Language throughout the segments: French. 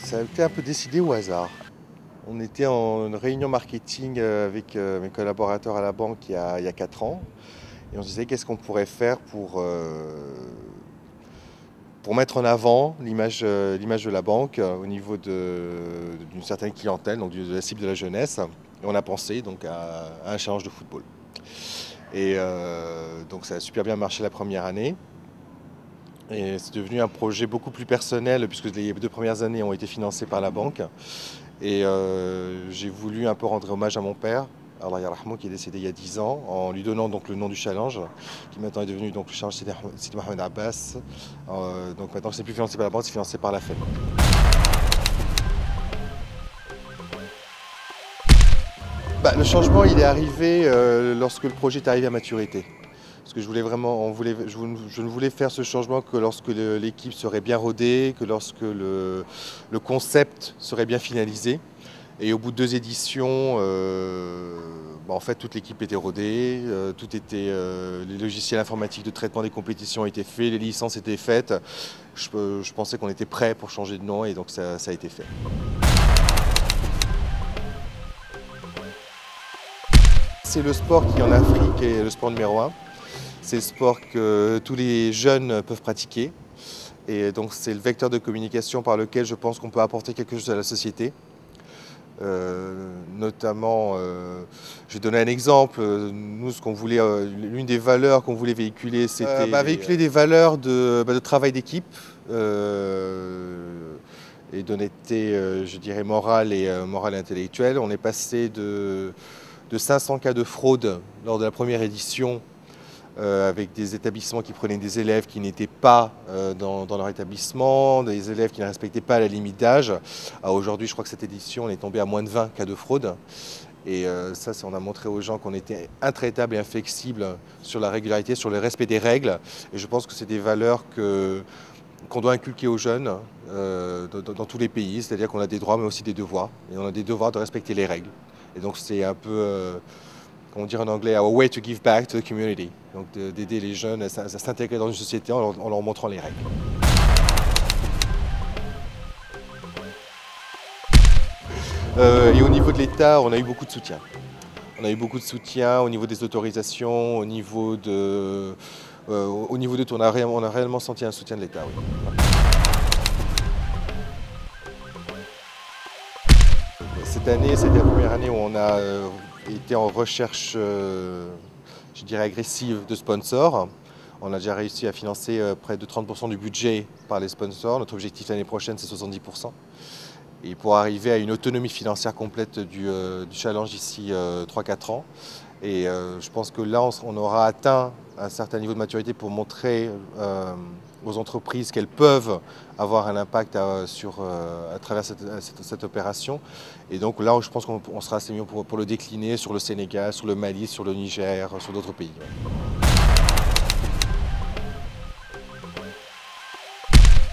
ça a été un peu décidé au hasard. On était en réunion marketing avec mes collaborateurs à la banque il y a 4 ans et on se disait qu'est-ce qu'on pourrait faire pour mettre en avant l'image de la banque au niveau d'une certaine clientèle, donc de la cible de la jeunesse. Et on a pensé donc à un challenge de football. Et donc ça a super bien marché la première année. Et c'est devenu un projet beaucoup plus personnel puisque les 2 premières années ont été financées par la banque. Et j'ai voulu un peu rendre hommage à mon père, Allah yarhamou, qui est décédé il y a 10 ans, en lui donnant donc le nom du challenge, qui maintenant est devenu donc le challenge Sidi Mohamed Abbas. Donc maintenant c'est plus financé par la banque, c'est financé par la famille. Le changement il est arrivé lorsque le projet est arrivé à maturité. Parce que je voulais vraiment, je ne voulais faire ce changement que lorsque l'équipe serait bien rodée, que lorsque le concept serait bien finalisé. Et au bout de 2 éditions, en fait, toute l'équipe était rodée, les logiciels informatiques de traitement des compétitions étaient faits, les licences étaient faites. Je pensais qu'on était prêt pour changer de nom et donc ça a été fait. C'est le sport qui en Afrique est le sport numéro 1. C'est le sport que tous les jeunes peuvent pratiquer. Et donc c'est le vecteur de communication par lequel je pense qu'on peut apporter quelque chose à la société. Notamment, je vais donner un exemple. Nous, l'une des valeurs qu'on voulait véhiculer, c'était véhiculer des valeurs de travail d'équipe et d'honnêteté, je dirais, morale et intellectuelle. On est passé de 500 cas de fraude lors de la première édition, avec des établissements qui prenaient des élèves qui n'étaient pas dans leur établissement, des élèves qui ne respectaient pas la limite d'âge. Aujourd'hui, je crois que cette édition, on est tombé à moins de 20 cas de fraude. Et ça, on a montré aux gens qu'on était intraitable et inflexible sur la régularité, sur le respect des règles. Et je pense que c'est des valeurs qu'on doit inculquer aux jeunes dans tous les pays. C'est-à-dire qu'on a des droits mais aussi des devoirs. Et on a des devoirs de respecter les règles. Et donc c'est un peu, comme on dit en anglais, our way to give back to the community. Donc d'aider les jeunes à s'intégrer dans une société en leur montrant les règles. Et au niveau de l'État, on a eu beaucoup de soutien. On a eu beaucoup de soutien au niveau des autorisations, au niveau de tout. On a réellement senti un soutien de l'État, oui. Cette année, c'était la première année où on a été en recherche, je dirais, agressive de sponsors. On a déjà réussi à financer près de 30% du budget par les sponsors. Notre objectif l'année prochaine, c'est 70%. Et pour arriver à une autonomie financière complète du challenge d'ici 3-4 ans. Et je pense que là, on aura atteint un certain niveau de maturité pour montrer aux entreprises qu'elles peuvent avoir un impact à travers cette opération. Et donc là, je pense qu'on sera assez mieux pour le décliner sur le Sénégal, sur le Mali, sur le Niger, sur d'autres pays.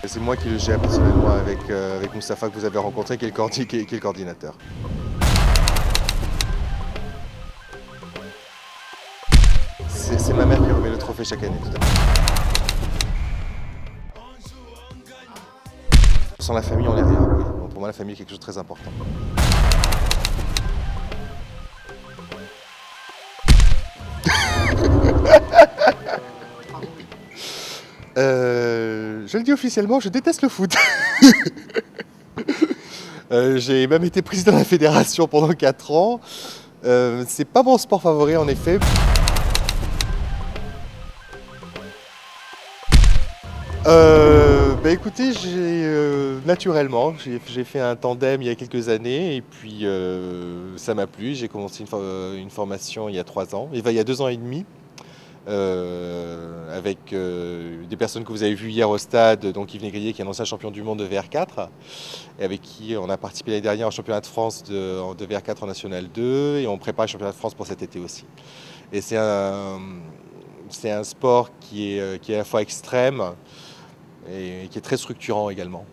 C'est moi qui le gère personnellement avec Moustapha que vous avez rencontré, qui est le coordinateur. C'est ma mère qui remet le trophée chaque année. Tout à fait. Sans la famille, on n'est rien. Oui. Donc pour moi, la famille est quelque chose de très important. Je le dis officiellement, je déteste le foot. J'ai même été président de la fédération pendant 4 ans. C'est pas mon sport favori en effet. Écoutez, naturellement, j'ai fait un tandem il y a quelques années et puis ça m'a plu. J'ai commencé une formation il y a 3 ans, il y a 2 ans et demi. Avec des personnes que vous avez vues hier au stade, donc Yves Négrier qui est un ancien champion du monde de VR4 et avec qui on a participé l'année dernière au championnat de France de VR4 en National 2 et on prépare le championnat de France pour cet été aussi. Et c'est un sport qui est à la fois extrême et qui est très structurant également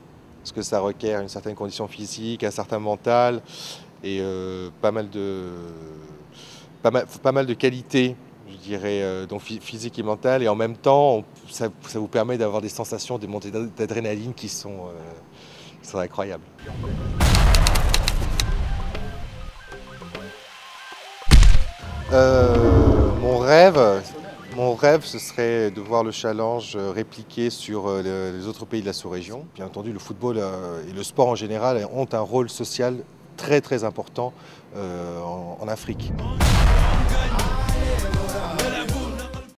parce que ça requiert une certaine condition physique, un certain mental et pas mal de qualités, je dirais, donc physique et mental, et en même temps, ça vous permet d'avoir des sensations, des montées d'adrénaline qui sont incroyables. Mon rêve, ce serait de voir le challenge répliqué sur les autres pays de la sous-région. Bien entendu, le football et le sport en général ont un rôle social très très important en Afrique.